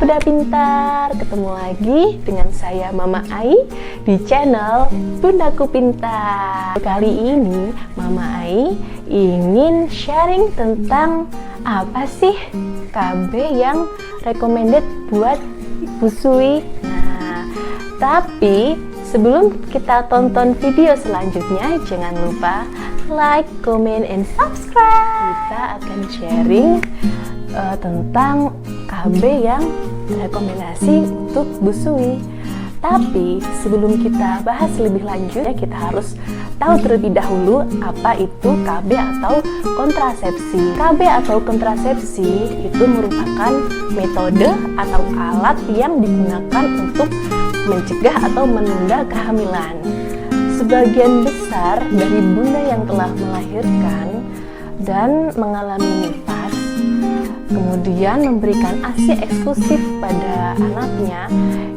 Bunda Pintar, ketemu lagi dengan saya Mama Ai di channel Bundaku Pintar. Kali ini Mama Ai ingin sharing tentang apa sih KB yang recommended buat busui. Nah, tapi sebelum kita tonton video selanjutnya, jangan lupa like, comment, and subscribe. Kita akan sharing tentang KB yang rekomendasi untuk busui. Tapi sebelum kita bahas lebih lanjut, kita harus tahu terlebih dahulu apa itu KB atau kontrasepsi. KB atau kontrasepsi itu merupakan metode atau alat yang digunakan untuk mencegah atau menunda kehamilan. Sebagian besar dari bunda yang telah melahirkan dan mengalami nifas, kemudian memberikan ASI eksklusif pada anaknya,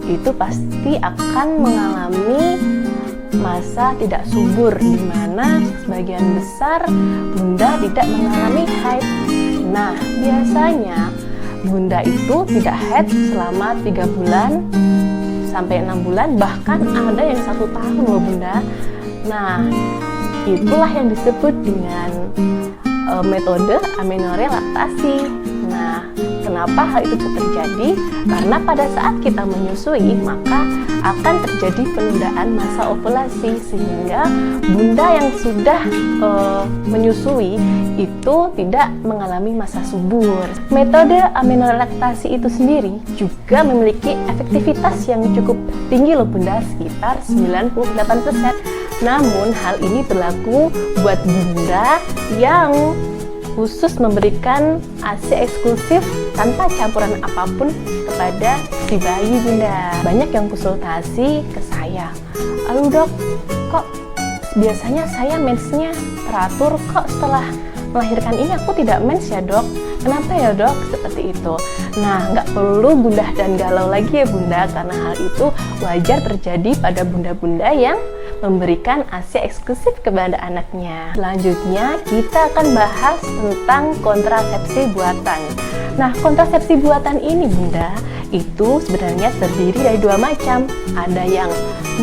itu pasti akan mengalami masa tidak subur, di mana sebagian besar bunda tidak mengalami haid. Nah, biasanya bunda itu tidak haid selama 3 bulan sampai 6 bulan, bahkan ada yang 1 tahun loh bunda. Nah, itulah yang disebut dengan metode amenorrhea laktasi. Nah, kenapa hal itu terjadi? Karena pada saat kita menyusui, maka akan terjadi penundaan masa ovulasi, sehingga bunda yang sudah menyusui itu tidak mengalami masa subur. Metode amenorrhea laktasi itu sendiri juga memiliki efektivitas yang cukup tinggi loh bunda, sekitar 98%. Namun hal ini berlaku buat bunda yang khusus memberikan ASI eksklusif tanpa campuran apapun kepada si bayi bunda. Banyak yang konsultasi ke saya, "Aduh dok, kok biasanya saya mensnya teratur, kok setelah melahirkan ini aku tidak mens ya dok? Kenapa ya dok?" Seperti itu. Nah, nggak perlu gundah dan galau lagi ya bunda, karena hal itu wajar terjadi pada bunda-bunda yang memberikan ASI eksklusif kepada anaknya. Selanjutnya kita akan bahas tentang kontrasepsi buatan. Nah, kontrasepsi buatan ini bunda itu sebenarnya terdiri dari 2 macam. Ada yang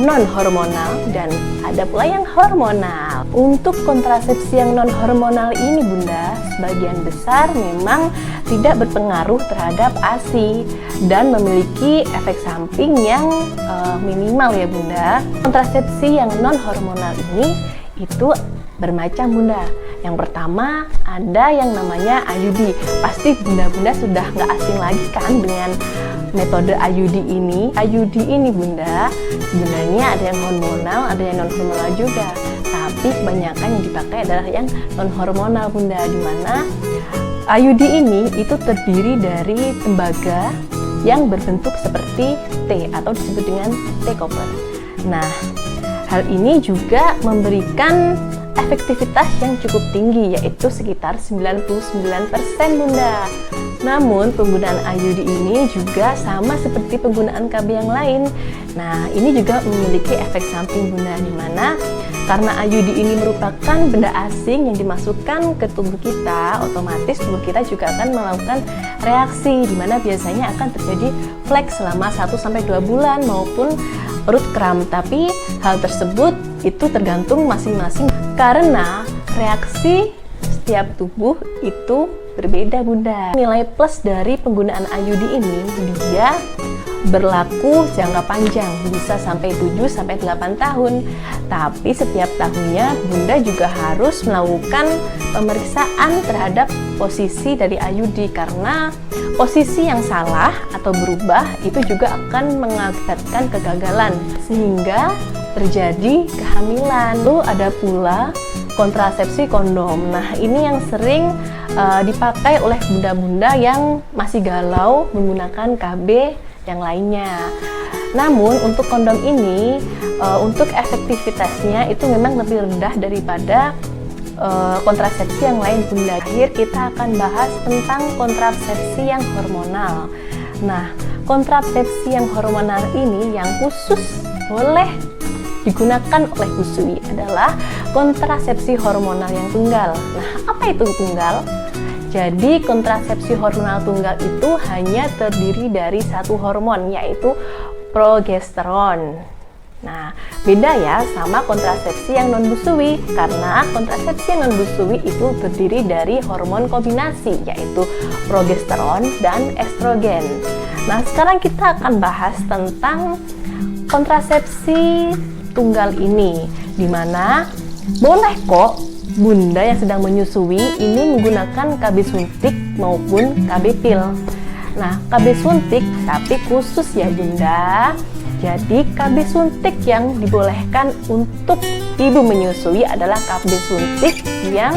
non hormonal dan ada pula yang hormonal. Untuk kontrasepsi yang non hormonal ini bunda, sebagian besar memang tidak berpengaruh terhadap ASI dan memiliki efek samping yang minimal ya bunda. Kontrasepsi yang non hormonal ini itu bermacam bunda. Yang pertama ada yang namanya IUD. Pasti bunda-bunda sudah nggak asing lagi kan dengan metode IUD ini. IUD ini bunda sebenarnya ada yang hormonal, ada yang non hormonal juga. Tapi kebanyakan yang dipakai adalah yang non hormonal bunda, dimana IUD ini itu terdiri dari tembaga yang berbentuk seperti T atau disebut dengan T-couple. Nah, hal ini juga memberikan efektivitas yang cukup tinggi, yaitu sekitar 99% bunda. Namun penggunaan IUD ini juga sama seperti penggunaan KB yang lain. Nah, ini juga memiliki efek samping bunda, di mana karena IUD ini merupakan benda asing yang dimasukkan ke tubuh kita, otomatis tubuh kita juga akan melakukan reaksi, di mana biasanya akan terjadi flek selama 1-2 bulan maupun perut kram. Tapi hal tersebut itu tergantung masing-masing karena reaksi setiap tubuh itu berbeda bunda. Nilai plus dari penggunaan IUD ini, dia berlaku jangka panjang, bisa sampai 7-8 tahun. Tapi setiap tahunnya bunda juga harus melakukan pemeriksaan terhadap posisi dari IUD, karena posisi yang salah atau berubah itu juga akan mengakibatkan kegagalan sehingga terjadi kehamilan. Lalu ada pula kontrasepsi kondom. Nah, ini yang sering dipakai oleh bunda-bunda yang masih galau menggunakan KB yang lainnya. Namun untuk kondom ini, untuk efektivitasnya itu memang lebih rendah daripada kontrasepsi yang lain bunda. Akhir kita akan bahas tentang kontrasepsi yang hormonal. Nah, kontrasepsi yang hormonal ini yang khusus boleh digunakan oleh busui adalah kontrasepsi hormonal yang tunggal. Nah, apa itu tunggal? Jadi kontrasepsi hormonal tunggal itu hanya terdiri dari satu hormon, yaitu progesteron. Nah, beda ya sama kontrasepsi yang non-busui, karena kontrasepsi yang non-busui itu terdiri dari hormon kombinasi, yaitu progesteron dan estrogen. Nah, sekarang kita akan bahas tentang kontrasepsi tunggal ini, dimana boleh kok bunda yang sedang menyusui ini menggunakan KB suntik maupun KB pil. Nah, KB suntik tapi khusus ya bunda. Jadi KB suntik yang dibolehkan untuk ibu menyusui adalah KB suntik yang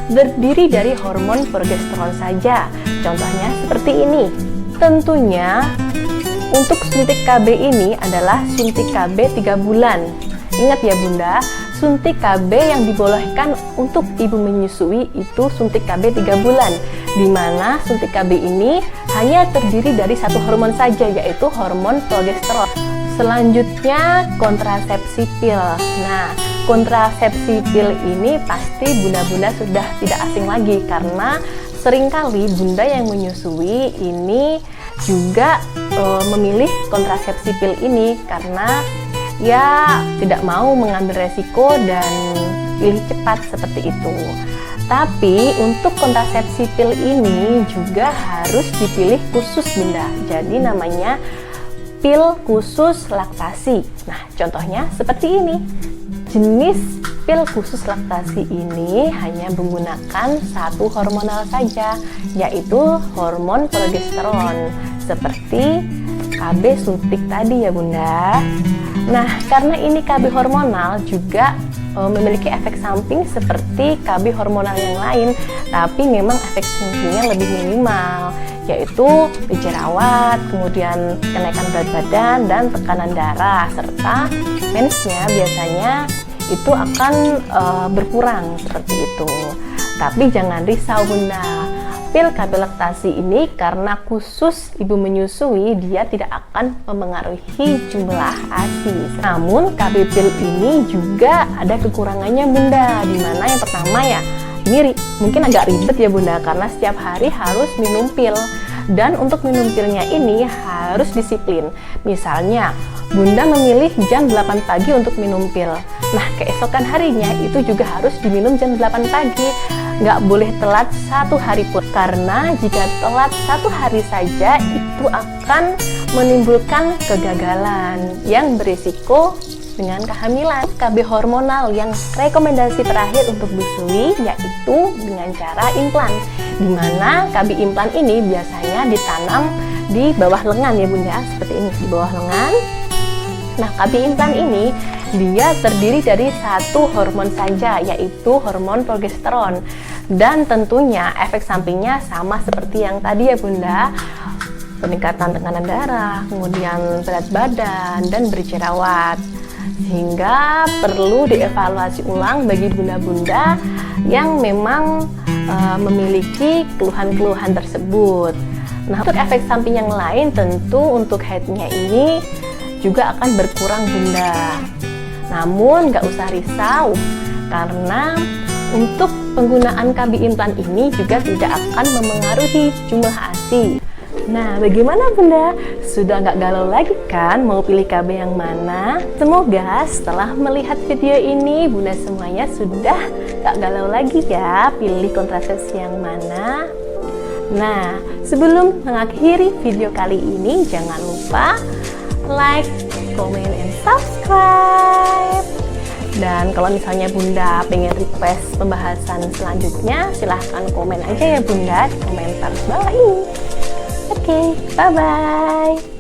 terdiri dari hormon progesteron saja. Contohnya seperti ini. Tentunya untuk suntik KB ini adalah suntik KB 3 bulan. Ingat ya bunda, suntik KB yang dibolehkan untuk ibu menyusui itu suntik KB 3 bulan, di mana suntik KB ini hanya terdiri dari satu hormon saja, yaitu hormon progesteron. Selanjutnya kontrasepsi pil. Nah, kontrasepsi pil ini pasti bunda-bunda sudah tidak asing lagi, karena seringkali bunda yang menyusui ini juga memilih kontrasepsi pil ini karena ya tidak mau mengambil resiko dan pilih cepat seperti itu. Tapi untuk kontrasepsi pil ini juga harus dipilih khusus bunda. Jadi namanya pil khusus laktasi. Nah, contohnya seperti ini. Jenis pil khusus laktasi ini hanya menggunakan satu hormonal saja, yaitu hormon progesteron, seperti KB suntik tadi ya bunda. Nah, karena ini KB hormonal juga memiliki efek samping seperti KB hormonal yang lain, tapi memang efek sampingnya lebih minimal, yaitu jerawat, kemudian kenaikan berat badan dan tekanan darah, serta mensnya biasanya itu akan berkurang seperti itu. Tapi jangan risau bunda, pil KB laktasi ini karena khusus ibu menyusui, dia tidak akan memengaruhi jumlah ASI. Namun KB pil ini juga ada kekurangannya bunda, dimana yang pertama ya, ini mungkin agak ribet ya bunda, karena setiap hari harus minum pil. Dan untuk minum pilnya ini harus disiplin. Misalnya, bunda memilih jam 8 pagi untuk minum pil. Nah, keesokan harinya itu juga harus diminum jam 8 pagi. Nggak boleh telat satu hari pun, karena jika telat satu hari saja itu akan menimbulkan kegagalan yang berisiko dengan kehamilan. KB hormonal yang rekomendasi terakhir untuk busui yaitu dengan cara implan, dimana KB implan ini biasanya ditanam di bawah lengan ya bunda, seperti ini di bawah lengan. Nah, KB implan ini dia terdiri dari satu hormon saja, yaitu hormon progesteron, dan tentunya efek sampingnya sama seperti yang tadi ya bunda, peningkatan tekanan darah, kemudian berat badan dan berjerawat, sehingga perlu dievaluasi ulang bagi bunda-bunda yang memang memiliki keluhan-keluhan tersebut. Nah, untuk efek samping yang lain tentu untuk headnya ini juga akan berkurang bunda. Namun nggak usah risau, karena untuk penggunaan KB implan ini juga tidak akan memengaruhi jumlah ASI. Nah, bagaimana bunda? Sudah nggak galau lagi kan mau pilih KB yang mana? Semoga setelah melihat video ini bunda semuanya sudah nggak galau lagi ya pilih kontrasepsi yang mana. Nah, sebelum mengakhiri video kali ini jangan lupa like, comment, and subscribe. Dan kalau misalnya bunda pengen request pembahasan selanjutnya, silahkan komen aja ya bunda di komentar bawah ini. Oke, bye-bye.